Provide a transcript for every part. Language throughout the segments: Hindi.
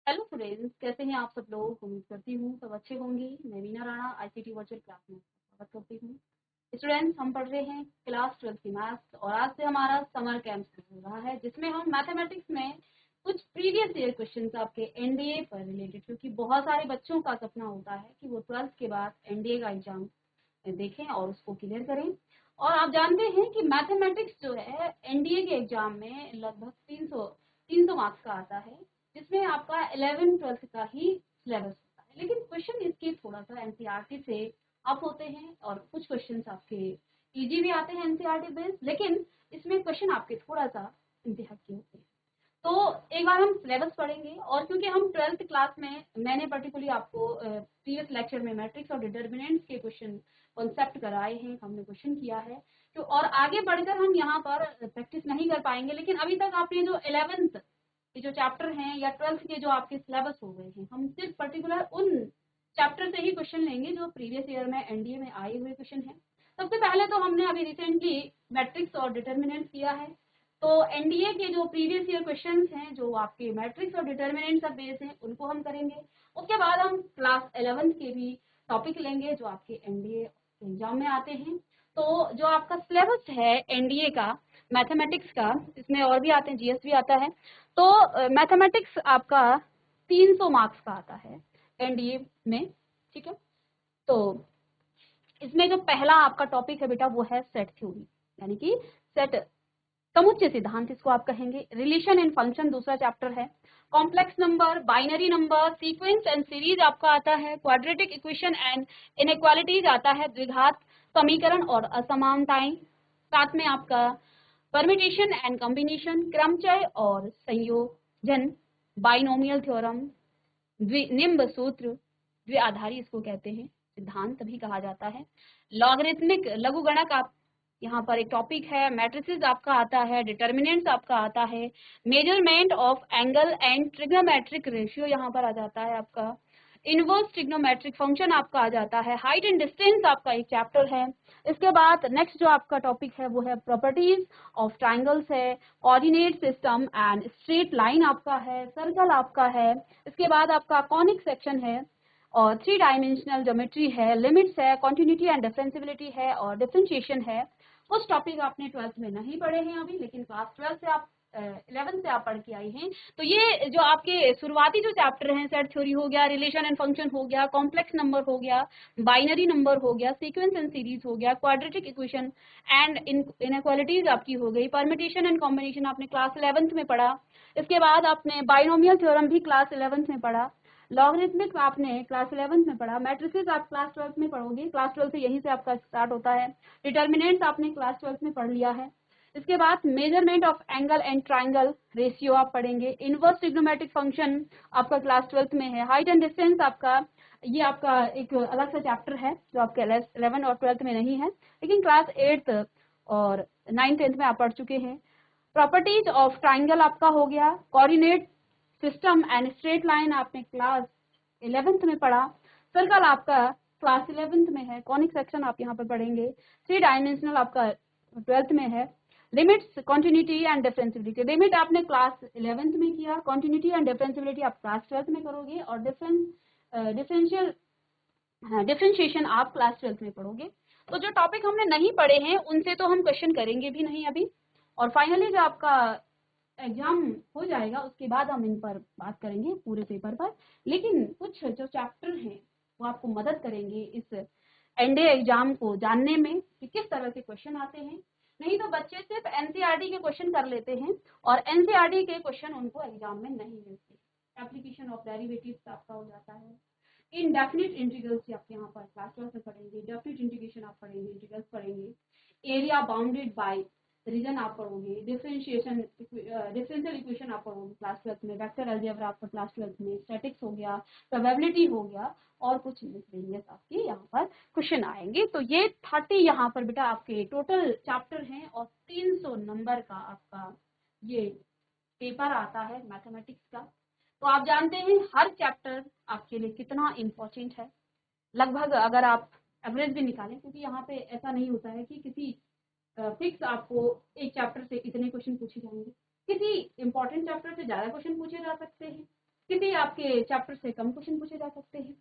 हेलो फ्रेंड्स, कैसे हैं आप सब लोग। उम्मीद करती हूँ सब अच्छे होंगे। मैं Veena Rana ICT virtual class में स्वागत करती हूँ। स्टूडेंट्स, हम पढ़ रहे हैं क्लास 12 की मैथ्स और आज से हमारा समर कैंप शुरू हो रहा है, जिसमें हम मैथमेटिक्स में कुछ प्रीवियस ईयर क्वेश्चंस आपके एनडीए पर रिलेटेड, क्योंकि बहुत सारे बच्चों का सपना होता है कि वो 12th के बाद एनडीए का एग्जाम देखें और उसको क्लियर करें। और आप जानते हैं कि मैथमेटिक्स जो है एनडीए के एग्जाम में लगभग 300 मार्क्स का आता है, जिसमें आपका 11th-12th का ही सिलेबस होता है। लेकिन क्वेश्चन इसके थोड़ा सा एनसीईआरटी से अप होते हैं और कुछ क्वेश्चन आपके इजी भी आते हैं एनसीईआरटी बेस्ड, लेकिन इसमें क्वेश्चन आपके थोड़ा सा इंतहा के होते हैं। तो एक बार हम सिलेबस पढ़ेंगे, और क्योंकि हम 12th क्लास में मैंने पर्टिकुलरली आपको प्रीवियस लेक्चर में मैट्रिक्स और डिटर्मिनेंट्स के क्वेश्चन कॉन्सेप्ट कराए हैं, हमने क्वेश्चन किया है तो, और आगे बढ़कर हम यहाँ पर प्रैक्टिस नहीं कर पाएंगे। लेकिन अभी तक आपने जो 11th के जो चैप्टर हैं या 12th के जो आपके सिलेबस हो गए हैं, हम सिर्फ पर्टिकुलर उन चैप्टर से ही क्वेश्चन लेंगे जो प्रीवियस ईयर में एनडीए में आए हुए क्वेश्चन हैं। सबसे पहले तो हमने अभी रिसेंटली मैट्रिक्स और डिटर्मिनेंट्स किया है, तो एनडीए के जो प्रीवियस ईयर क्वेश्चंस हैं जो आपके मैट्रिक्स और डिटर्मिनेंट सब बेस हैं, उनको हम करेंगे। उसके बाद हम क्लास 11th के भी टॉपिक लेंगे जो आपके एनडीए एग्जाम में आते हैं। तो जो आपका सिलेबस है एनडीए का मैथमेटिक्स का, इसमें और भी आते हैं, जीएस भी आता है। तो मैथमेटिक्स आपका 300 मार्क्स का आता है एनडीए में, ठीक है। तो इसमें जो पहला आपका टॉपिक है बेटा वो है सेट थ्योरी, यानी कि सेट समुच्चय सिद्धांत इसको आप कहेंगे। रिलेशन एंड फंक्शन दूसरा चैप्टर है। Complex number, binary number, sequence and series आपका आता है। क्वाड्रेटिक इक्वेशन एंड इनइक्वालिटीज आता है। द्विघात समीकरण और असमानताएं। साथ में आपका परमिटेशन एंड कॉम्बिनेशन, क्रमचय और संयोजन, बाइनोमियल थ्योरम, निम्ब सूत्र, द्विआधारी इसको कहते हैं, सिद्धांत भी कहा जाता है। लॉगरिथमिक लघुगणक आप यहाँ पर एक टॉपिक है। मैट्रिसेस आपका आता है। डिटर्मिनेंट्स आपका आता है। Measurement of angle and trigonometric ratio यहाँ पर आ जाता है आपका। इनवर्स ट्रिग्नोमेट्रिक फंक्शन आपका आ जाता है। हाइट एंड डिस्टेंस आपका एक चैप्टर है। इसके बाद नेक्स्ट जो आपका टॉपिक है वो है प्रॉपर्टीज ऑफ ट्राइंगल्स है। Coordinate system and straight line आपका है। सर्कल आपका है। इसके बाद आपका कॉनिक सेक्शन है और 3 डायमेंशनल ज्योमेट्री है। लिमिट्स है, कॉन्टिन्यूटी एंड डिफरेंशिएबिलिटी है और डिफरेंशिएशन है। कुछ टॉपिक आपने 12th में नहीं पढ़े हैं अभी, लेकिन क्लास 12 से आप 11th से आप पढ़ के आई हैं। तो ये जो आपके शुरुआती जो चैप्टर हैं, सेट थ्योरी हो गया, रिलेशन एंड फंक्शन हो गया, कॉम्प्लेक्स नंबर हो गया, बाइनरी नंबर हो गया, सीक्वेंस एंड सीरीज हो गया, क्वाड्रेटिक इक्वेशन एंड इनइक्वालिटीज आपकी हो गई, परमिटेशन एंड कॉम्बिनेशन आपने क्लास 11th में पढ़ा। इसके बाद आपने बाइनोमियल थ्योरम भी क्लास 11th में पढ़ा। लॉगरिथमिक आपने क्लास 11th में पढ़ा। मैट्रिसेस आप क्लास 12th में पढ़ोगे, क्लास 12 से यहीं से आपका स्टार्ट होता है। डिटर्मिनेंट्स आपने क्लास 12th में पढ़ लिया है। इसके बाद measurement of angle and triangle ratio आप पढ़ेंगे। इनवर्स ट्रिग्नोमेट्रिक फंक्शन आपका क्लास 12th में है। हाइट एंड डिस्टेंस आपका, ये आपका एक अलग सा चैप्टर है जो आपके 11 और 12th में नहीं है, लेकिन क्लास 8th और 9th-10th में आप पढ़ चुके हैं। प्रॉपर्टीज ऑफ ट्राइंगल आपका हो गया। Coordinate system and straight line आपने क्लास 11th में पढ़ा। सर्कल आपका क्लास 11th में है। कॉनिक सेक्शन आप यहाँ पर पढ़ेंगे। 3 डायमेंशनल आपका 12th में है। Limits, continuity and differentiability, limit आपने क्लास 11th में किया। कॉन्टिन्यूटी एंड डिफरेंशिएबिलिटी आप क्लास 12th में करोगे, और डिफरेंशिएशन आप क्लास 12th में पढ़ोगे। तो जो टॉपिक हमने नहीं पढ़े हैं उनसे तो हम क्वेश्चन करेंगे भी नहीं अभी, और फाइनली जो आपका एग्जाम हो जाएगा उसके बाद हम इन पर बात करेंगे पूरे पेपर पर। लेकिन कुछ जो चैप्टर हैं वो आपको मदद करेंगे इस एनडीए एग्जाम को जानने में कि किस तरह के क्वेश्चन आते हैं। नहीं तो बच्चे सिर्फ एनसीईआरटी के क्वेश्चन कर लेते हैं और एनसीईआरटी के क्वेश्चन उनको एग्जाम में नहीं मिलते। एप्लीकेशन ऑफ डेरिवेटिव्स आपका हो जाता है। इनडेफिनिट इंटीग्रल्स आप यहाँ पर क्लास 12 में पढ़ेंगे। डेफिनिट इंटीग्रेशन आप पढ़ेंगे, इंटीग्रल्स पढ़ेंगे। एरिया बाउंडेड बाय रीजन आप पढ़ोगे। डिफरेंशियल इक्वेशन आप पढ़ोगे क्लास 12th में। वेक्टर अलजेब्रा आपका क्लास 12th में। स्टैटिक्स हो गया, प्रोबेबिलिटी हो गया, और कुछ मिसलेनियस आपके यहाँ पर क्वेश्चन आएंगे। तो ये 30 यहाँ पर बेटा आपके टोटल चैप्टर हैं और 300 नंबर का आपका ये पेपर आता है मैथमेटिक्स का। तो आप जानते हैं हर चैप्टर आपके लिए कितना इम्पोर्टेंट है। लगभग अगर आप एवरेज भी निकालें, क्योंकि यहाँ पे ऐसा नहीं होता है कि किसी फिक्स आपको एक चैप्टर से इतने क्वेश्चन पूछे जाएंगे, किसी इंपॉर्टेंट चैप्टर से ज्यादा क्वेश्चन पूछे जा सकते हैं। किसी आपके चैप्टर से कम क्वेश्चन पूछे जा सकते हैं,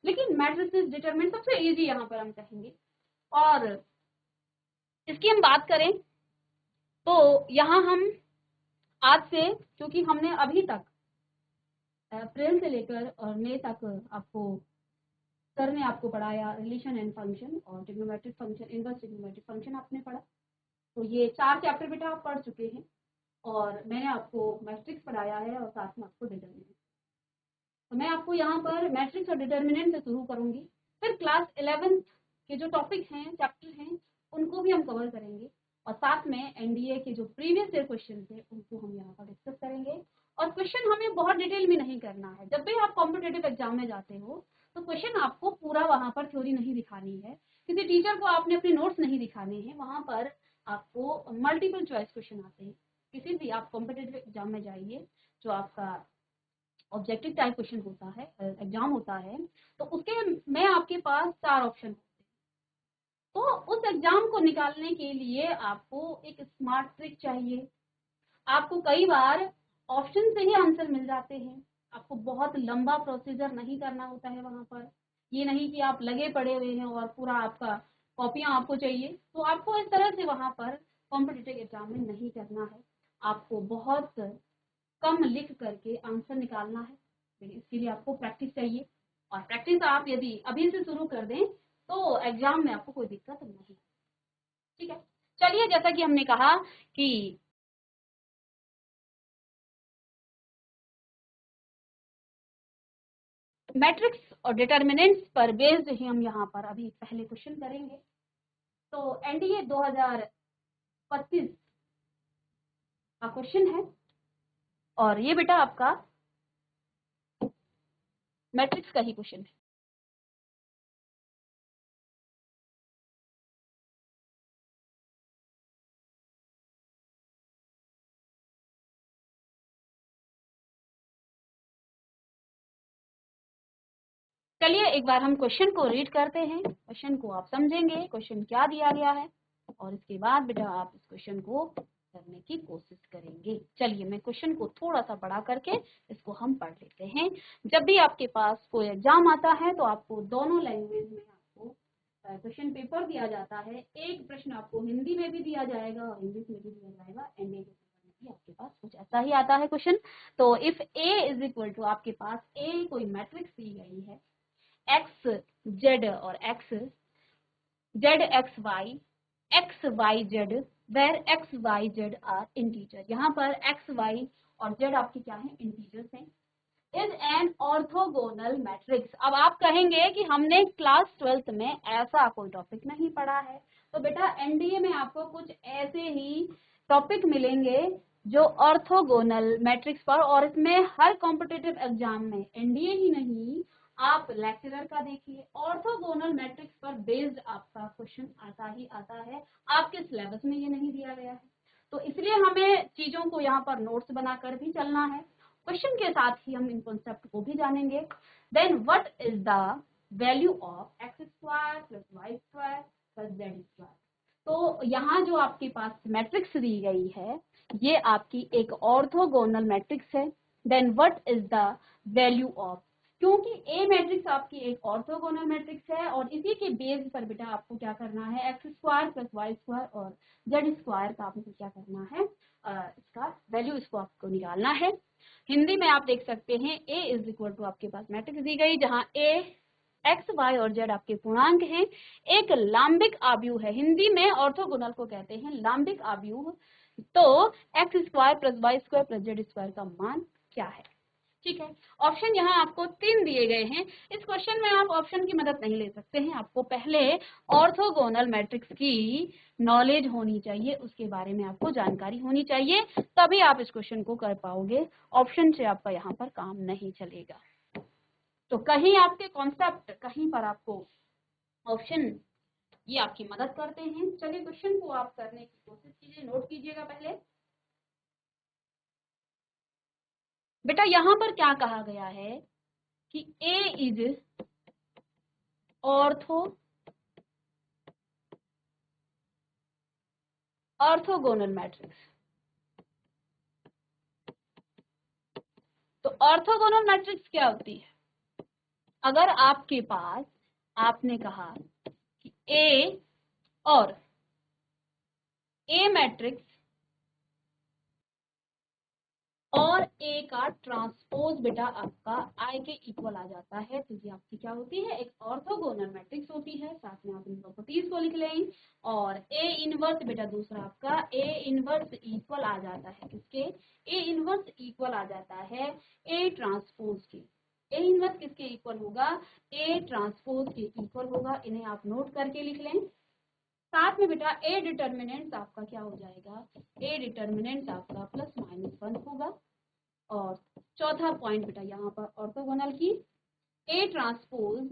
लेकिन मैट्रिसेस डिटरमिनेंट सबसे इजी यहाँ पर हम कहेंगे। और इसकी हम बात करें तो यहाँ हम आज से, क्योंकि हमने अभी तक अप्रैल से लेकर और मई तक आपको सर ने आपको पढ़ाया रिलेशन एंड फंक्शन और trigonometric function, inverse trigonometric function आपने पढ़ा, तो ये 4 चैप्टर बेटा आप पढ़ चुके हैं। और मैंने आपको मैट्रिक्स पढ़ाया है और साथ में आपको डिटर्मिनेंट। तो मैं आपको यहाँ पर मैट्रिक्स और डिटर्मिनेंट से शुरू करूंगी, फिर क्लास 11th के जो टॉपिक हैं, चैप्टर हैं, उनको भी हम कवर करेंगे और साथ में एनडीए के जो प्रीवियस ईयर क्वेश्चन थे उनको हम यहाँ पर डिस्कस करेंगे। और क्वेश्चन हमें बहुत डिटेल में नहीं करना है। जब भी आप कॉम्पिटेटिव एग्जाम में जाते हो तो क्वेश्चन आपको पूरा वहाँ पर थ्योरी नहीं दिखानी है, किसी टीचर को आपने अपने नोट्स नहीं दिखाने हैं, वहाँ पर आपको मल्टीपल चॉइस क्वेश्चन आते हैं। किसी भी आप कॉम्पिटेटिव एग्जाम में जाइए, जो आपका ऑब्जेक्टिव टाइप क्वेश्चन होता है, एग्जाम होता है, तो उसके में आपके पास 4 ऑप्शन होते हैं। तो उस एग्जाम को निकालने के लिए आपको एक स्मार्ट ट्रिक चाहिए। आपको कई बार ऑप्शन से ही आंसर मिल जाते हैं, आपको बहुत लंबा प्रोसीजर नहीं करना होता है वहां पर। ये नहीं कि आप लगे पड़े हुए हैं और पूरा आपका कॉपियां आपको चाहिए, तो आपको इस तरह से वहां पर कॉम्पिटिटिव एग्जाम में नहीं करना है। आपको बहुत कम लिख करके आंसर निकालना है, लेकिन इसके लिए आपको प्रैक्टिस चाहिए। और प्रैक्टिस आप यदि अभी से शुरू कर दें तो एग्जाम में आपको कोई दिक्कत नहीं। ठीक है, चलिए, जैसा कि हमने कहा कि मैट्रिक्स और डिटर्मिनेंट्स पर बेस्ड ही हम यहाँ पर अभी पहले क्वेश्चन करेंगे। तो एनडीए 2025 का क्वेश्चन है और ये बेटा आपका मैट्रिक्स का ही क्वेश्चन है। चलिए एक बार हम क्वेश्चन को रीड करते हैं, क्वेश्चन को आप समझेंगे क्वेश्चन क्या दिया गया है, और इसके बाद बेटा आप इस क्वेश्चन को करने की कोशिश करेंगे। चलिए मैं क्वेश्चन को थोड़ा सा बड़ा करके इसको हम पढ़ लेते हैं। जब भी आपके पास कोई एग्जाम आता है तो आपको दोनों लैंग्वेज में आपको क्वेश्चन पेपर दिया जाता है। एक प्रश्न आपको हिंदी में भी दिया जाएगा और इंग्लिश में भी दिया जाएगा। एनडीए के पेपर में भी आपके पास कुछ ऐसा ही आता है क्वेश्चन। तो if A is equal to, आपके पास ए कोई मैट्रिक्स दी गई है, एक्स जेड और x z x y z, where x y z are integer. यहाँ पर एक्स वाई और जेड आपकी क्या है, इंटीजर्स हैं। Is an orthogonal matrix. अब आप कहेंगे कि हमने क्लास 12th में ऐसा कोई टॉपिक नहीं पढ़ा है, तो बेटा एनडीए में आपको कुछ ऐसे ही टॉपिक मिलेंगे जो ऑर्थोगोनल मैट्रिक्स पर, और इसमें हर कॉम्पिटिटिव एग्जाम में एनडीए ही नहीं, आप लेक्चरर का देखिए, ऑर्थोगोनल मैट्रिक्स पर बेस्ड आपका क्वेश्चन आता ही आता है। आपके सिलेबस में ये नहीं दिया गया है, तो इसलिए हमें चीजों को यहाँ पर नोट्स बनाकर भी चलना है। क्वेश्चन के साथ ही हम इन कॉन्सेप्ट को भी जानेंगे। Then what is the value of x square plus y square plus z square. तो यहाँ जो आपके पास मैट्रिक्स दी गई है ये आपकी एक ऑर्थोगोनल मैट्रिक्स है। Then what is the value of, क्योंकि ए मैट्रिक्स आपकी एक ऑर्थोगोनल मैट्रिक्स है और इसी के बेस पर बेटा आपको क्या करना है, x square plus y square और जेड स्क्वायर का आपको क्या करना है, इसका वैल्यू इसको आपको निकालना है। हिंदी में आप देख सकते हैं ए इज इक्वल टू, आपके पास मैट्रिक्स दी गई जहां ए एक्स वाई और जेड आपके पूर्णांक हैं, एक लांबिक आव्यूह है। हिंदी में ऑर्थोगोनल को कहते हैं लांबिक आव्यूह। तो x square plus y square plus z square का मान क्या है। ठीक है, ऑप्शन यहाँ आपको 3 दिए गए हैं। इस क्वेश्चन में आप ऑप्शन की मदद नहीं ले सकते हैं, आपको पहले ऑर्थोगोनल मैट्रिक्स की नॉलेज होनी चाहिए, उसके बारे में आपको जानकारी होनी चाहिए, तभी आप इस क्वेश्चन को कर पाओगे। ऑप्शन से आपका यहाँ पर काम नहीं चलेगा। तो कहीं आपके कॉन्सेप्ट, कहीं पर आपको ऑप्शन ये आपकी मदद करते हैं। चलिए क्वेश्चन को आप करने की कोशिश कीजिए, नोट कीजिएगा पहले। बेटा यहाँ पर क्या कहा गया है कि ए इज ऑर्थोगोनल मैट्रिक्स। तो ऑर्थोगोनल मैट्रिक्स क्या होती है? अगर आपके पास, आपने कहा कि ए और ए मैट्रिक्स और ए का ट्रांसपोज बेटा आपका आई के इक्वल आ जाता है, तो ये आपकी क्या होती है? एक ऑर्थोगोनल मैट्रिक्स होती है। साथ में आप इन प्रॉपर्टीज को लिख लें। और ए इनवर्स बेटा दूसरा आपका ए इनवर्स इक्वल आ जाता है किसके? ए इनवर्स इक्वल आ जाता है ए ट्रांसपोज के। ए इनवर्स किसके इक्वल होगा? ए ट्रांसपोज के इक्वल होगा। इन्हें आप नोट करके लिख लें। साथ में बेटा ए डिटर्मिनेंट आपका क्या हो जाएगा? ए डिटर्मिनेंट आपका +-1 होगा। और चौथा पॉइंट बेटा यहाँ पर ऑर्थोगोनल की A transpose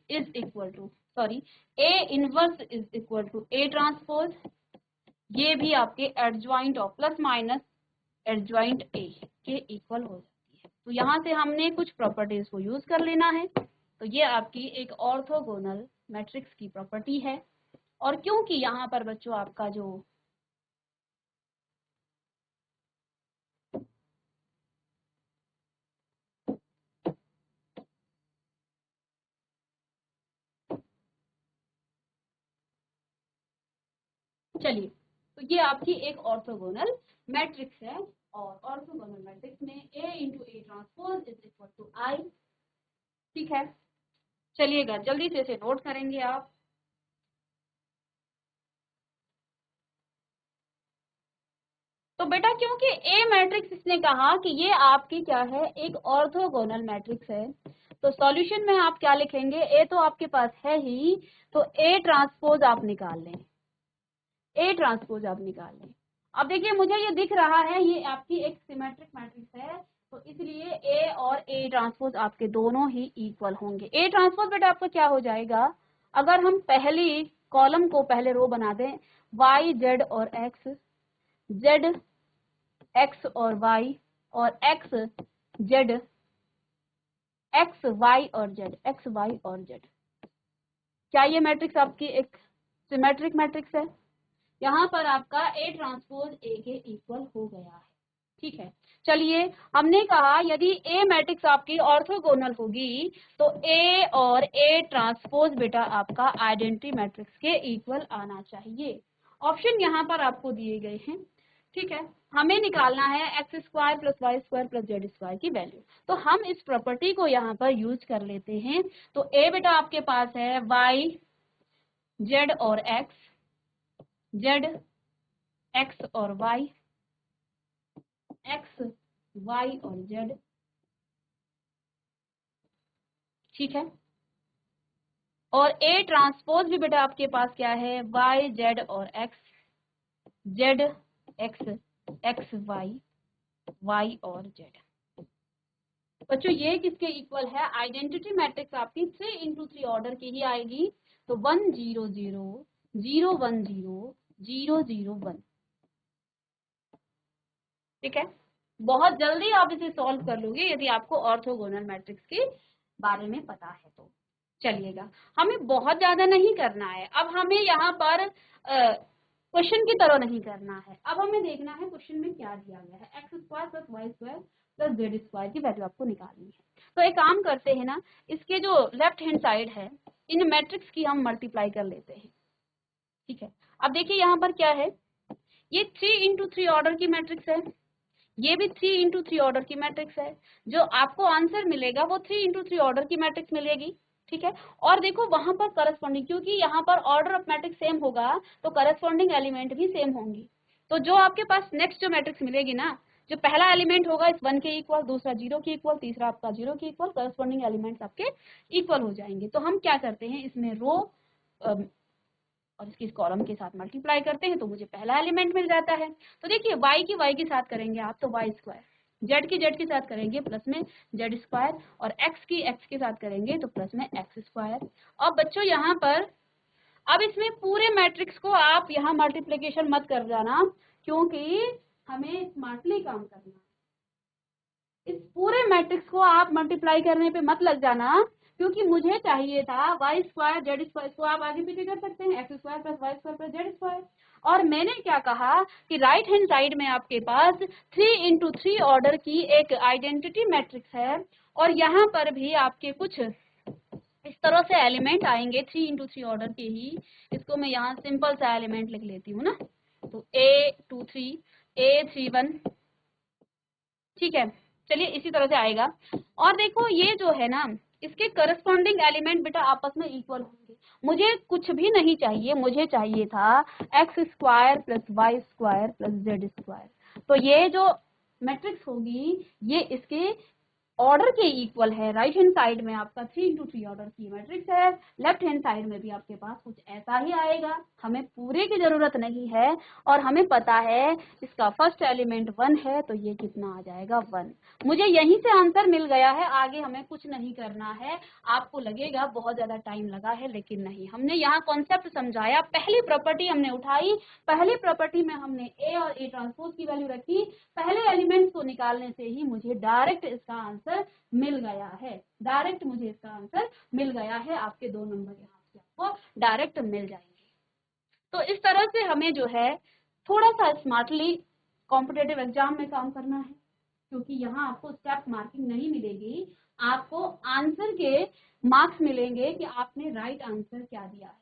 is equal to A inverse is equal to A transpose. ये भी आपके एडजॉइंट और ± एडजॉइंट ए के इक्वल हो जाती है। तो यहाँ से हमने कुछ प्रॉपर्टीज को यूज कर लेना है। तो ये आपकी एक ऑर्थोगोनल मैट्रिक्स की प्रॉपर्टी है। और क्योंकि यहाँ पर बच्चों आपका जो चलिए, तो ये आपकी एक ऑर्थोगोनल मैट्रिक्स है। और ऑर्थोगोनल मैट्रिक्स में A into A transpose is equal to I. ठीक है, चलिएगा जल्दी से इसे नोट करेंगे आप। तो बेटा क्योंकि ए मैट्रिक्स इसने कहा कि ये आपकी क्या है? एक ऑर्थोगोनल मैट्रिक्स है। तो सॉल्यूशन में आप क्या लिखेंगे? ए तो आपके पास है ही, तो ए ट्रांसपोज आप निकाल लें। ए ट्रांसपोज आप निकाल लें। अब देखिए मुझे ये दिख रहा है ये आपकी एक सिमेट्रिक मैट्रिक्स है, तो इसलिए ए और ए ट्रांसपोज आपके दोनों ही इक्वल होंगे। ए ट्रांसपोज बेटा आपका क्या हो जाएगा? अगर हम पहली कॉलम को पहले रो बना दें, y z और x, z x और y, और x z, x y और z, x y और z। क्या ये मैट्रिक्स आपकी एक सिमेट्रिक मैट्रिक्स है? यहाँ पर आपका ए ट्रांसपोज ए के इक्वल हो गया है। ठीक है, चलिए हमने कहा यदि ए मैट्रिक्स आपकी ऑर्थोगोनल होगी तो ए और ए ट्रांसपोज बेटा आपका आइडेंटिटी मैट्रिक्स के इक्वल आना चाहिए। ऑप्शन यहाँ पर आपको दिए गए हैं। ठीक है, हमें निकालना है x² + y² + z² की वैल्यू। तो हम इस प्रॉपर्टी को यहाँ पर यूज कर लेते हैं। तो ए बेटा आपके पास है y z और x, z x और y, x y और z। ठीक है, और ए ट्रांसपोज भी बेटा आपके पास क्या है? y z और x, z x x y y और z। बच्चों ये किसके इक्वल है? आइडेंटिटी मैट्रिक्स आपकी 3 × 3 ऑर्डर की ही आएगी। तो 1 0 0 0 1 0 0 0 1। ठीक है, बहुत जल्दी आप इसे सॉल्व कर लोगे यदि आपको ऑर्थोगोनल मैट्रिक्स के बारे में पता है तो। चलिएगा, हमें बहुत ज्यादा नहीं करना है। अब हमें यहाँ पर क्वेश्चन की तरह नहीं करना है। अब हमें देखना है क्वेश्चन में क्या दिया गया है। x² + y² + z² की वैल्यू आपको निकालनी है। तो एक काम करते हैं ना, इसके जो लेफ्ट हैंड साइड है इन मैट्रिक्स की हम मल्टीप्लाई कर लेते हैं। ठीक है, अब देखिए यहाँ पर क्या है? ये 3 × 3 ऑर्डर की मैट्रिक्स है, ये भी 3 × 3 ऑर्डर की मैट्रिक्स है। जो आपको आंसर मिलेगा वो 3 × 3 ऑर्डर की मैट्रिक्स मिलेगी। ठीक है, और देखो वहां पर करस्पॉन्डिंग, क्योंकि यहाँ पर ऑर्डर ऑफ मैट्रिक्स सेम होगा तो करस्पॉन्डिंग एलिमेंट भी सेम होंगी। तो जो आपके पास नेक्स्ट जो मैट्रिक्स मिलेगी ना, जो पहला एलिमेंट होगा इस 1 के इक्वल, दूसरा 0 के इक्वल, तीसरा आपका 0 के इक्वल, करस्पॉन्डिंग एलिमेंट्स आपके इक्वल हो जाएंगे। तो हम क्या करते हैं, इसमें रो और इसकी कॉलम के साथ मल्टीप्लाई करते हैं तो मुझे पहला एलिमेंट मिल जाता है। तो देखिए y की y के साथ करेंगे आप तो y², z की z के साथ करेंगे प्लस में z², और x की x के साथ करेंगे तो प्लस में x²। और बच्चों यहाँ पर अब इसमें पूरे मैट्रिक्स को आप यहाँ मल्टीप्लिकेशन मत कर जाना, क्योंकि हमें स्मार्टली काम करना है। इस पूरे मैट्रिक्स को आप मल्टीप्लाई करने पे मत लग जाना, क्योंकि मुझे चाहिए था वाई स्क्वायर जेड स्क्वायर, इसको आप आगे पीछे कर सकते हैं, x square plus y square plus z square. और मैंने क्या कहा कि राइट हैंड साइड में आपके पास 3×3 ऑर्डर की एक आइडेंटिटी मैट्रिक्स है, और यहाँ पर भी आपके कुछ इस तरह से एलिमेंट आएंगे 3×3 ऑर्डर के ही। इसको मैं यहाँ सिंपल सा एलिमेंट लिख लेती हूँ ना, तो A23 A31, ठीक है। चलिए इसी तरह से आएगा। और देखो ये जो है ना, इसके करस्पॉन्डिंग एलिमेंट बेटा आपस में इक्वल होंगे। मुझे कुछ भी नहीं चाहिए, मुझे चाहिए था x square plus y square plus z square. तो ये जो मैट्रिक्स होगी ये इसके ऑर्डर के इक्वल है। राइट हैंड साइड में आपका 3×3 ऑर्डर की मैट्रिक्स है, लेफ्ट हैंड साइड में भी आपके पास कुछ ऐसा ही आएगा। हमें पूरे की जरूरत नहीं है, और हमें पता है इसका फर्स्ट एलिमेंट 1 है, तो ये कितना आ जाएगा 1। मुझे यहीं से आंसर मिल गया है, आगे हमें कुछ नहीं करना है। आपको लगेगा बहुत ज्यादा टाइम लगा है, लेकिन नहीं, हमने यहाँ कॉन्सेप्ट समझाया, पहली प्रॉपर्टी हमने उठाई, पहली प्रॉपर्टी में हमने ए और ए ट्रांसपोज की वैल्यू रखी, पहले एलिमेंट्स को निकालने से ही मुझे डायरेक्ट इसका आंसर मिल गया है। डायरेक्ट मुझे इसका आंसर मिल गया है, आपके 2 नंबर यहाँ से आपको डायरेक्ट मिल जाएंगे। तो इस तरह से हमें जो है थोड़ा सा स्मार्टली कॉम्पिटेटिव एग्जाम में काम करना है, क्योंकि यहाँ आपको स्टेप मार्किंग नहीं मिलेगी, आपको आंसर के मार्क्स मिलेंगे कि आपने राइट आंसर क्या दिया है।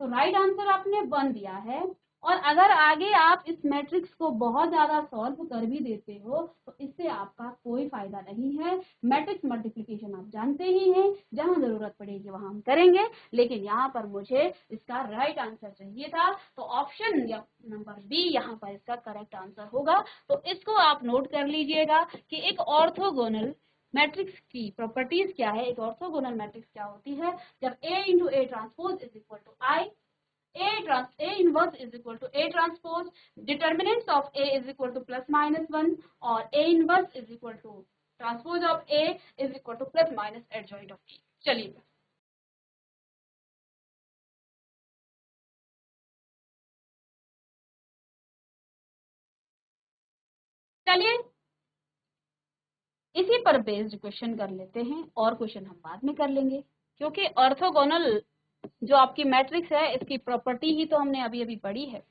तो राइट आंसर आपने 1 दिया है, और अगर आगे आप इस मैट्रिक्स को बहुत ज्यादा सॉल्व कर भी देते हो तो इससे आपका कोई फायदा नहीं है। मैट्रिक्स मल्टीप्लिकेशन आप जानते ही हैं, जहां जरूरत पड़ेगी वहां हम करेंगे, लेकिन यहाँ पर मुझे इसका राइट आंसर चाहिए था, तो ऑप्शन या नंबर बी यहाँ पर इसका करेक्ट आंसर होगा। तो इसको आप नोट कर लीजिएगा कि एक ऑर्थोगोनल मैट्रिक्स की प्रॉपर्टीज क्या है। एक ऑर्थोगोनल मैट्रिक्स क्या होती है, जब A × A transpose is equal to I, A inverse is equal to A transpose, determinants of A is equal to plus minus 1, और A inverse is equal to transpose of A is equal to plus minus adjoint of A। चलिए चलिए इसी पर बेस्ड क्वेश्चन कर लेते हैं, और क्वेश्चन हम बाद में कर लेंगे, क्योंकि ऑर्थोगोनल जो आपकी मैट्रिक्स है इसकी प्रॉपर्टी ही तो हमने अभी अभी पढ़ी है।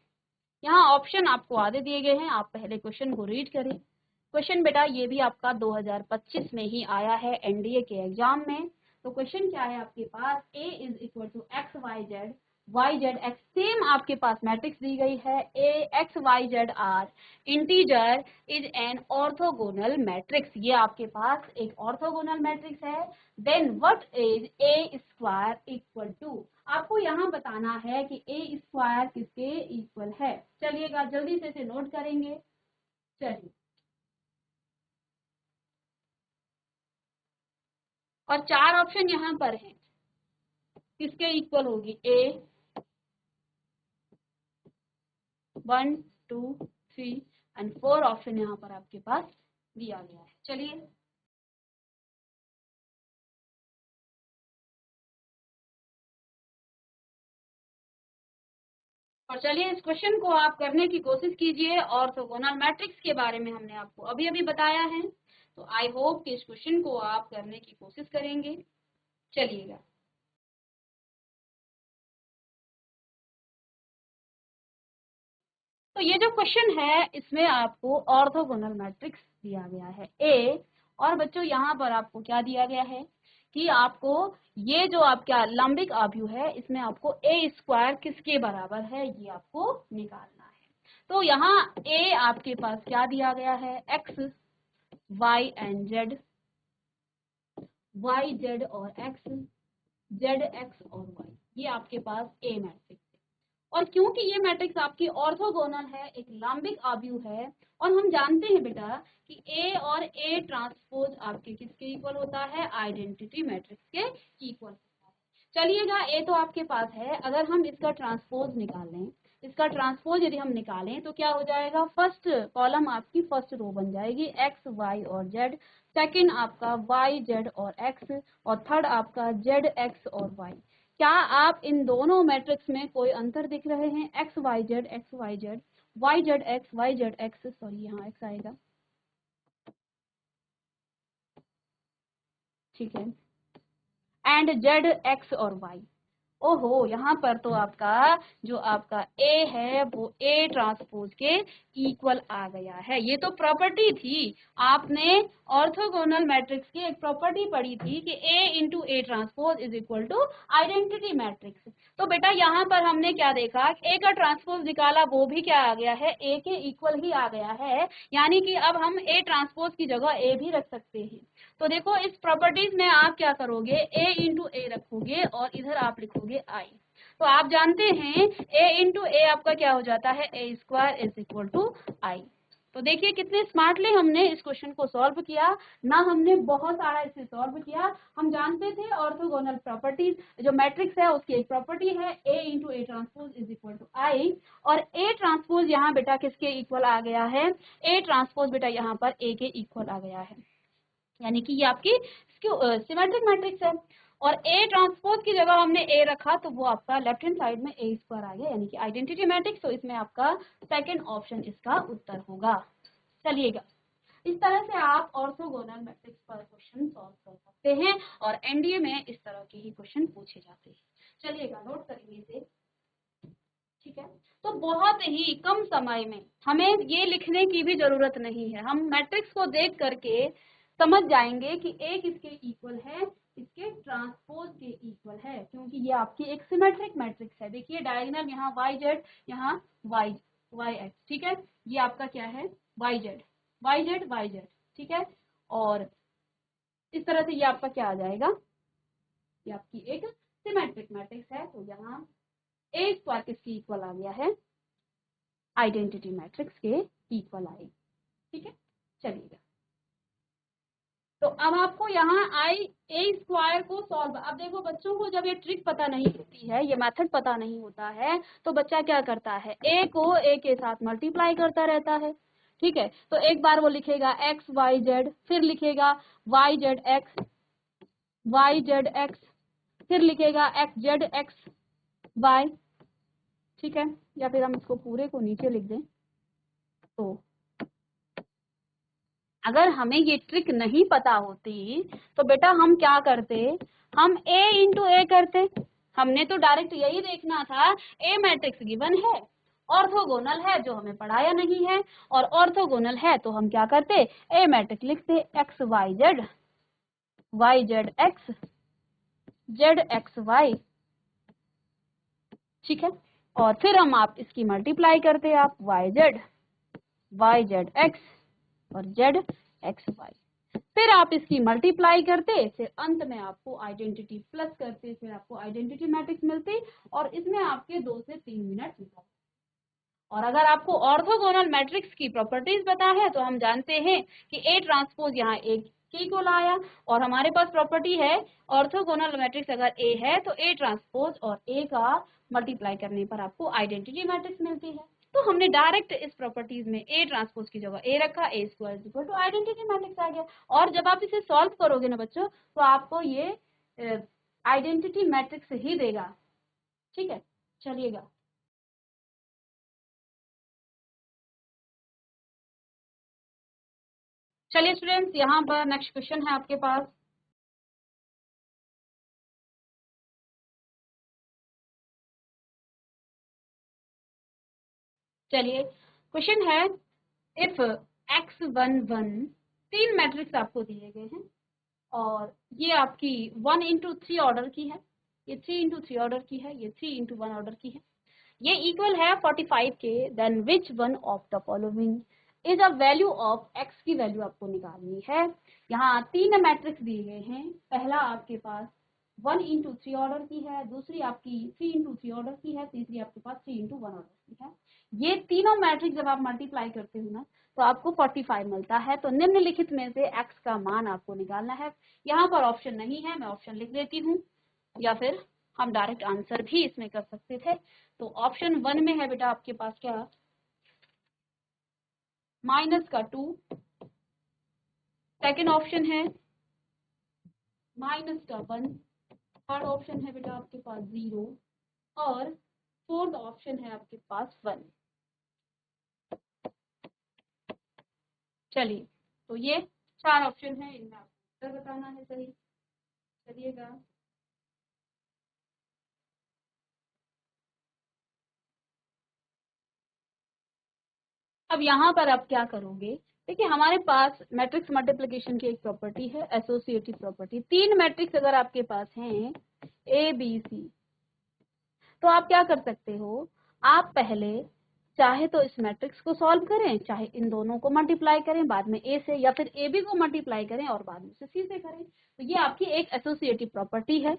यहाँ ऑप्शन आपको आधे दिए गए हैं, आप पहले क्वेश्चन को रीड करें। क्वेश्चन बेटा ये भी आपका 2025 में ही आया है एनडीए के एग्जाम में। तो क्वेश्चन क्या है आपके पास, A is equal to x y z, y z x, same आपके पास मैट्रिक्स दी गई है, A x y z are integer is an orthogonal matrix. ये आपके पास एक ऑर्थोगोनल मैट्रिक्स है। Then what is A square equal to, आपको यहाँ बताना है कि A स्क्वायर किसके इक्वल है। चलिएगा जल्दी से इसे नोट करेंगे। चलिए, और 4 ऑप्शन यहाँ पर हैं, किसके इक्वल होगी, A 1 2 3 एंड 4 ऑप्शन यहाँ पर आपके पास दिया गया है। चलिए और चलिए इस क्वेश्चन को आप करने की कोशिश कीजिए। ऑर्थोगोनल मैट्रिक्स के बारे में हमने आपको अभी अभी बताया है, तो आई होप कि इस क्वेश्चन को आप करने की कोशिश करेंगे। चलिएगा, तो ये जो क्वेश्चन है इसमें आपको ऑर्थोगोनल मैट्रिक्स दिया गया है A, और बच्चों यहाँ पर आपको क्या दिया गया है कि आपको ये जो आपका लंबिक आव्यूह है इसमें आपको A स्क्वायर किसके बराबर है ये आपको निकालना है। तो यहाँ A आपके पास क्या दिया गया है, x y and z, y z और x, z x और y, ये आपके पास A मैट्रिक्स है। और क्योंकि ये मैट्रिक्स आपकी ऑर्थोगोनल है, एक लंबिक आव्यूह है, और हम जानते हैं बेटा कि A और A ट्रांसपोज आपके किसके इक्वल होता है, आइडेंटिटी मैट्रिक्स के इक्वल होता है। चलिएगा A तो आपके पास है, अगर हम इसका ट्रांसपोज निकालें, इसका ट्रांसपोज यदि हम निकालें तो क्या हो जाएगा, फर्स्ट कॉलम आपकी फर्स्ट रो बन जाएगी एक्स वाई और जेड, सेकंड आपका वाई जेड और एक्स, और थर्ड आपका जेड एक्स और वाई। क्या आप इन दोनों मैट्रिक्स में कोई अंतर दिख रहे हैं, x y z x y z, y z x y z x, sorry यहाँ एक्स आएगा, ठीक है। एंड जेड एक्स और वाई। ओहो, यहाँ पर तो आपका जो आपका ए है वो ए ट्रांसपोज के इक्वल आ गया है। ये तो प्रॉपर्टी थी, आपने ऑर्थोगोनल मैट्रिक्स की एक प्रॉपर्टी पढ़ी थी कि A into A transpose is equal to identity matrix. तो बेटा यहाँ पर हमने क्या देखा, ए का ट्रांसपोज निकाला, वो भी क्या आ गया है, ए के इक्वल ही आ गया है। यानी कि अब हम ए ट्रांसपोज की जगह ए भी रख सकते हैं। तो देखो इस प्रॉपर्टीज में आप क्या करोगे, ए इंटू ए रखोगे और इधर आप लिखोगे आई। तो आप जानते हैं ए इंटू ए आपका क्या हो जाता है, ए स्क्वायर इज इक्वल टू आई। तो देखिए कितने स्मार्टली हमने इस क्वेश्चन को सॉल्व किया ना, हमने बहुत सारा इसे सॉल्व किया। हम जानते थे ऑर्थोगोनल प्रॉपर्टीज, जो मैट्रिक्स है उसकी एक प्रॉपर्टी है A into A transpose is equal to I, और ए ट्रांसपोज यहाँ बेटा किसके इक्वल आ गया है, ए ट्रांसपोज बेटा यहाँ पर ए के इक्वल आ गया है। यानी कि ये आपकी सिमेट्रिक मैट्रिक्स है, और ए ट्रांसपोज की जगह हमने ए रखा तो वो आपका लेफ्ट हैंड साइड में ए स्क्वायर आ गया, यानी कि आइडेंटिटी मैट्रिक्स। तो इसमें आपका सेकंड ऑप्शन इसका उत्तर होगा। चलिएगा, इस तरह से आप ऑर्थोगोनल मैट्रिक्स पर क्वेश्चन सॉल्व कर सकते हैं, और एनडीए में इस तरह के ही क्वेश्चन पूछे जाते हैं। चलिएगा, नोट करेंगे इसे, ठीक है। तो बहुत ही कम समय में हमें ये लिखने की भी जरूरत नहीं है, हम मैट्रिक्स को देख करके समझ जाएंगे कि ए किसके इक्वल है, इसके ट्रांसपोज के इक्वल है, क्योंकि ये आपकी एक सिमेट्रिक मैट्रिक्स है। देखिए डायगोनल यहाँ वाई जेड, यहाँ वाई वाई एक्स, ठीक है। ये आपका क्या है, y z y z y z, ठीक है। और इस तरह से ये आपका क्या आ जाएगा, ये आपकी एक सिमेट्रिक मैट्रिक्स है। तो यहाँ ए स्क्वायर किसकी इक्वल आ गया है, आइडेंटिटी मैट्रिक्स के इक्वल आएगी, ठीक है। चलिएगा, तो अब आपको यहाँ आई ए स्क्वायर को सॉल्व, अब देखो बच्चों को जब ये ट्रिक पता नहीं होती है, ये मेथड पता नहीं होता है, तो बच्चा क्या करता है, ए को ए के साथ मल्टीप्लाई करता रहता है, ठीक है। तो एक बार वो लिखेगा एक्स वाई जेड, फिर लिखेगा वाई जेड एक्स, फिर लिखेगा एक्स जेड एक्स वाई, ठीक है। या फिर हम इसको पूरे को नीचे लिख दें। तो अगर हमें ये ट्रिक नहीं पता होती तो बेटा हम क्या करते, हम a इंटू ए करते। हमने तो डायरेक्ट यही देखना था, ए मैट्रिक्स गिवन है, ऑर्थोगोनल है जो हमें पढ़ाया नहीं है, और ऑर्थोगोनल है तो हम क्या करते, ए मैट्रिक्स लिखते x y z x z x y, ठीक है। और फिर हम आप इसकी मल्टीप्लाई करते, आप वाई जेड एक्स और जेड एक्स वाई, फिर आप इसकी मल्टीप्लाई करते, फिर अंत में आपको आइडेंटिटी प्लस करते, फिर आपको आइडेंटिटी मैट्रिक्स मिलती, और इसमें आपके 2 से 3 मिनट निकलते। और अगर आपको ऑर्थोगोनल मैट्रिक्स की प्रॉपर्टीज पता है तो हम जानते हैं कि ए ट्रांसपोज यहाँ एक के को लाया, और हमारे पास प्रॉपर्टी है ऑर्थोगोनल मैट्रिक्स अगर ए है तो ए ट्रांसपोज और ए का मल्टीप्लाई करने पर आपको आइडेंटिटी मैट्रिक्स मिलती है। तो हमने डायरेक्ट इस प्रॉपर्टीज में ए ट्रांसपोज की जगह ए रखा, A square is equal to identity matrix आ गया। और जब आप इसे सॉल्व करोगे ना बच्चों, तो आपको ये आइडेंटिटी मैट्रिक्स ही देगा, ठीक है। चलिएगा, चलिए स्टूडेंट्स, यहाँ पर नेक्स्ट क्वेश्चन है आपके पास। चलिए, क्वेश्चन है, इफ x11, तीन मैट्रिक्स आपको दिए गए हैं, और ये आपकी 1 into 3 ऑर्डर की है, ये 3 into 3 ऑर्डर की है, ये 3 into 1 ऑर्डर की है, ये इक्वल है 45 के, then which one of the following is a value of x की वैल्यू आपको निकालनी है। यहाँ तीन मैट्रिक्स दिए गए हैं, पहला आपके पास 1 into 3 ऑर्डर की है, दूसरी आपकी 3 into 3 ऑर्डर की है, तीसरी आपके पास 3 into 1 ऑर्डर की है। ये तीनों मैट्रिक्स जब आप मल्टीप्लाई करते हो ना तो आपको 45 मिलता है। तो निम्नलिखित में से x का मान आपको निकालना है। यहाँ पर ऑप्शन नहीं है, मैं ऑप्शन लिख देती हूँ, या फिर हम डायरेक्ट आंसर भी इसमें कर सकते थे। तो ऑप्शन 1 में है बेटा आपके पास क्या, -2, सेकेंड ऑप्शन है -1, थर्ड ऑप्शन है बेटा आपके पास 0, और फोर्थ ऑप्शन है आपके पास 1। चलिए, तो ये चार ऑप्शन है, इनमें आपको उत्तर बताना है सही। चलिएगा, अब यहाँ पर आप क्या करोगे, देखिए हमारे पास मैट्रिक्स मल्टीप्लिकेशन की एक प्रॉपर्टी है एसोसिएटिव प्रॉपर्टी। 3 मैट्रिक्स अगर आपके पास हैं ए बी सी, तो आप क्या कर सकते हो, आप पहले चाहे तो इस मैट्रिक्स को सॉल्व करें, चाहे इन दोनों को मल्टीप्लाई करें बाद में ए से, या फिर ए बी को मल्टीप्लाई करें और बाद में सी से करें। तो ये आपकी एक एसोसिएटिव प्रॉपर्टी है।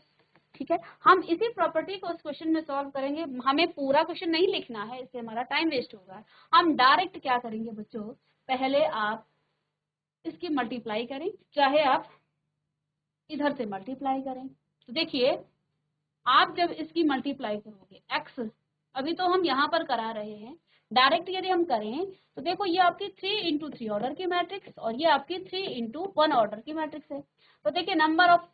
ठीक है, हम इसी प्रॉपर्टी को इस क्वेश्चन में सॉल्व करेंगे। हमें पूरा क्वेश्चन नहीं लिखना है, इससे हमारा टाइम वेस्ट होगा। हम डायरेक्ट क्या करेंगे बच्चों, पहले आप इसकी मल्टीप्लाई करें, चाहे आप इधर से मल्टीप्लाई करें। तो देखिए आप जब इसकी मल्टीप्लाई करोगे x, अभी तो हम यहाँ पर करा रहे हैं, डायरेक्ट यदि हम करें तो देखो ये आपकी 3 इंटू 3 ऑर्डर की मैट्रिक्स और ये आपकी 3 इंटू 1 ऑर्डर की मैट्रिक्स है। तो देखिए number of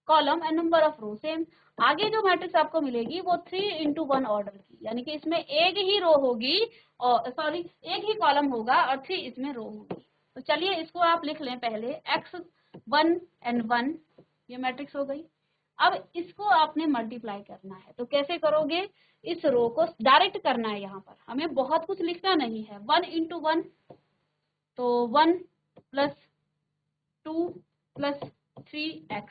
column and number of row same. आगे जो मैट्रिक्स आपको मिलेगी वो 3 इंटू 1 ऑर्डर की, यानी कि इसमें एक ही रो होगी और सॉरी एक ही कॉलम होगा और 3 इसमें रो होगी। तो चलिए इसको आप लिख लें पहले, x1 and 1 ये मैट्रिक्स हो गई। अब इसको आपने मल्टीप्लाई करना है, तो कैसे करोगे, इस रो को डायरेक्ट करना है, यहाँ पर हमें बहुत कुछ लिखना नहीं है। 1 इंटू 1 तो 1 प्लस 2 प्लस 3x,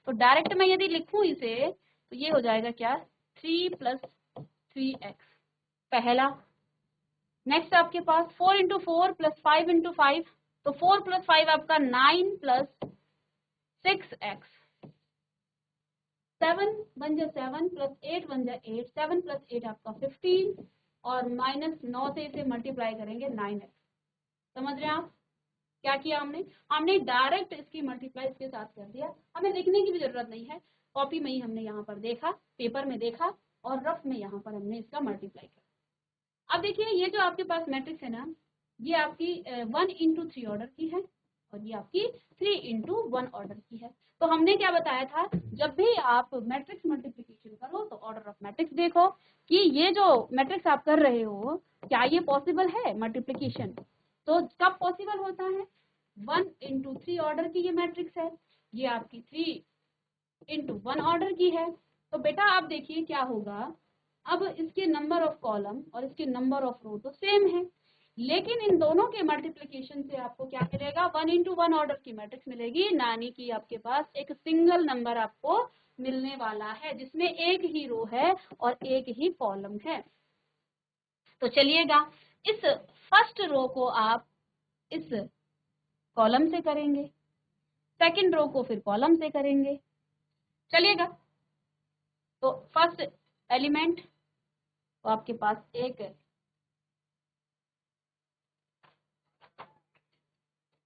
तो डायरेक्ट में यदि लिखूं इसे तो ये हो जाएगा क्या, 3 प्लस 3x पहला। नेक्स्ट आपके पास 4 इंटू 4 प्लस 5 इंटू 5, तो 4 प्लस 5 आपका 9 प्लस 6x, 7 बन जा 7 प्लस 8 बन जा 8, 7 प्लस 8 आपका 15 और माइनस 9 से इसे मल्टीप्लाई करेंगे 9x। समझ रहे हैं आप क्या किया हमने डायरेक्ट इसकी मल्टीप्लाई इसके साथ कर दिया, हमें लिखने की भी जरूरत नहीं है। कॉपी में ही हमने यहाँ पर देखा, पेपर में देखा और रफ में यहाँ पर हमने इसका मल्टीप्लाई किया। अब देखिए ये जो आपके पास मैट्रिक्स है ना, ये आपकी 1 इंटू 3 ऑर्डर की है और ये आपकी 3 इंटू 1 ऑर्डर की है। तो हमने क्या बताया था, जब भी आप मैट्रिक्स मल्टीप्लिकेशन करो तो ऑर्डर ऑफ मैट्रिक्स देखो कि ये जो मैट्रिक्स आप कर रहे हो क्या ये पॉसिबल है मल्टीप्लिकेशन। तो कब पॉसिबल होता है, 1 इंटू 3 ऑर्डर की ये मैट्रिक्स है, ये आपकी 3 इंटू 1 ऑर्डर की है। तो बेटा आप देखिए क्या होगा, अब इसके नंबर ऑफ कॉलम और इसके नंबर ऑफ रो तो सेम है, लेकिन इन दोनों के मल्टीप्लिकेशन से आपको क्या मिलेगा, 1 इंटू 1 ऑर्डर की मैट्रिक्स मिलेगी, यानी कि आपके पास एक सिंगल नंबर आपको मिलने वाला है जिसमें एक ही रो है और एक ही कॉलम है। तो चलिएगा इस फर्स्ट रो को आप इस कॉलम से करेंगे, सेकंड रो को फिर कॉलम से करेंगे। चलिएगा तो फर्स्ट एलिमेंट तो आपके पास एक,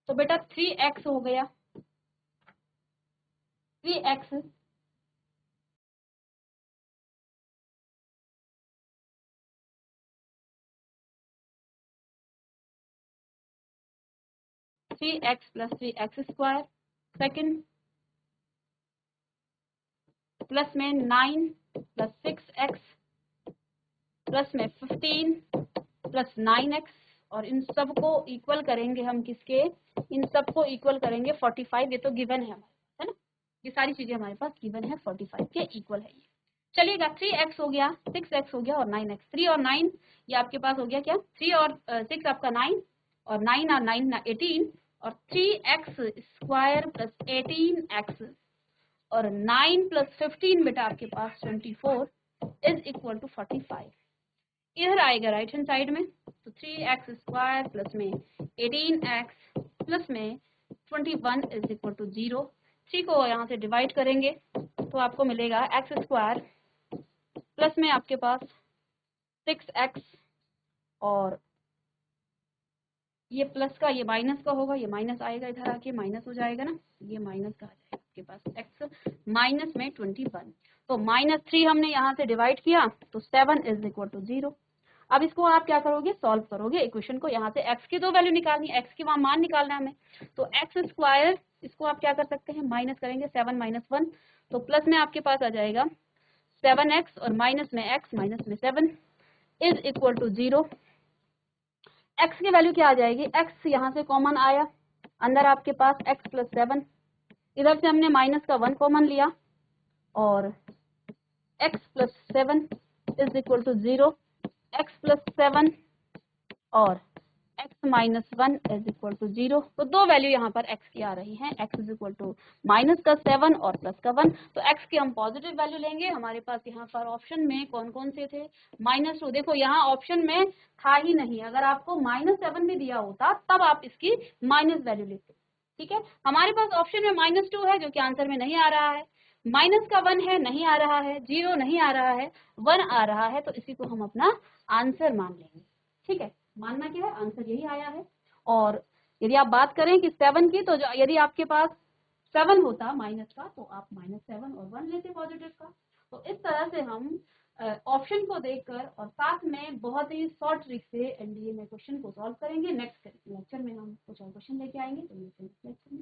तो बेटा 3x हो गया, 3x 3x plus 3x square, second plus में 9 प्लस 6x प्लस में 15 प्लस 9x, और इन सब को इक्वल करेंगे हम किसके, इन सब को इक्वल करेंगे 45, ये तो गिवन है हमारे पास, है ना, ये सारी चीजें हमारे पास गिवन है, 45 के इक्वल है ये। चलिएगा 3x हो गया, 6x हो गया और 9x, 3 और 9 ये आपके पास हो गया क्या, 3 और 6 आपका 9 और 9 और 9 18 और 3x स्क्वायर प्लस 18x और 9 प्लस 15 बेटा आपके पास 24 इज इक्वल टू 45। इधर आएगा राइट हैंड साइड में, तो 3x स्क्वायर प्लस में 18x प्लस में 21 इज इक्वल टू 0। 3 को यहाँ से डिवाइड करेंगे तो आपको मिलेगा x स्क्वायर प्लस में आपके पास 6x और ये प्लस का ये माइनस का होगा, ये माइनस आएगा इधर आके माइनस हो जाएगा ना, ये माइनस का आ जाएगा आपके पास x माइनस में 21। तो -3 हमने यहाँ से डिवाइड किया तो 7 इज इक्वल टू 0। अब इसको आप क्या करोगे, सॉल्व करोगे इक्वेशन को, यहाँ से x की दो वैल्यू निकालनी है, x की वहाँ मान निकालना है हमें, तो x स्क्वायर इसको आप क्या कर सकते हैं, माइनस करेंगे 7 माइनस 1, तो प्लस में आपके पास आ जाएगा 7x और माइनस में x माइनस में 7 इज इक्वल टू 0। x की वैल्यू क्या आ जाएगी, x यहाँ से कॉमन आया, अंदर आपके पास x प्लस 7, इधर से हमने माइनस का 1 कॉमन लिया और x plus 7 is equal to 0, x plus 7 और x -1 इज इक्वल टू 0। तो दो वैल्यू यहाँ पर x की आ रही हैं, x is equal to minus का 7 और प्लस का 1। तो x की हम पॉजिटिव वैल्यू लेंगे। हमारे पास यहाँ पर ऑप्शन में कौन कौन से थे, -2। देखो यहाँ ऑप्शन में था ही नहीं, अगर आपको -7 भी दिया होता तब आप इसकी माइनस वैल्यू लेते। ठीक है, हमारे पास ऑप्शन में -2 है जो कि आंसर में नहीं आ रहा है, माइनस का 1 है नहीं आ रहा है, 0 नहीं आ रहा है, 1 आ रहा है, तो इसी को हम अपना आंसर मान लेंगे। ठीक है, मानना क्या है, आंसर यही आया है। और यदि आप बात करें कि 7 की, तो यदि आपके पास 7 होता माइनस का, तो आप -7 और 1 लेते पॉजिटिव का। तो इस तरह से हम ऑप्शन को देखकर और साथ में बहुत ही शॉर्ट ट्रिक से एनडीए में क्वेश्चन को सॉल्व करेंगे। नेक्स्ट लेक्चर में हम कुछ और क्वेश्चन लेके आएंगे, तो मिलते हैं नेक्स्ट लेक्चर में।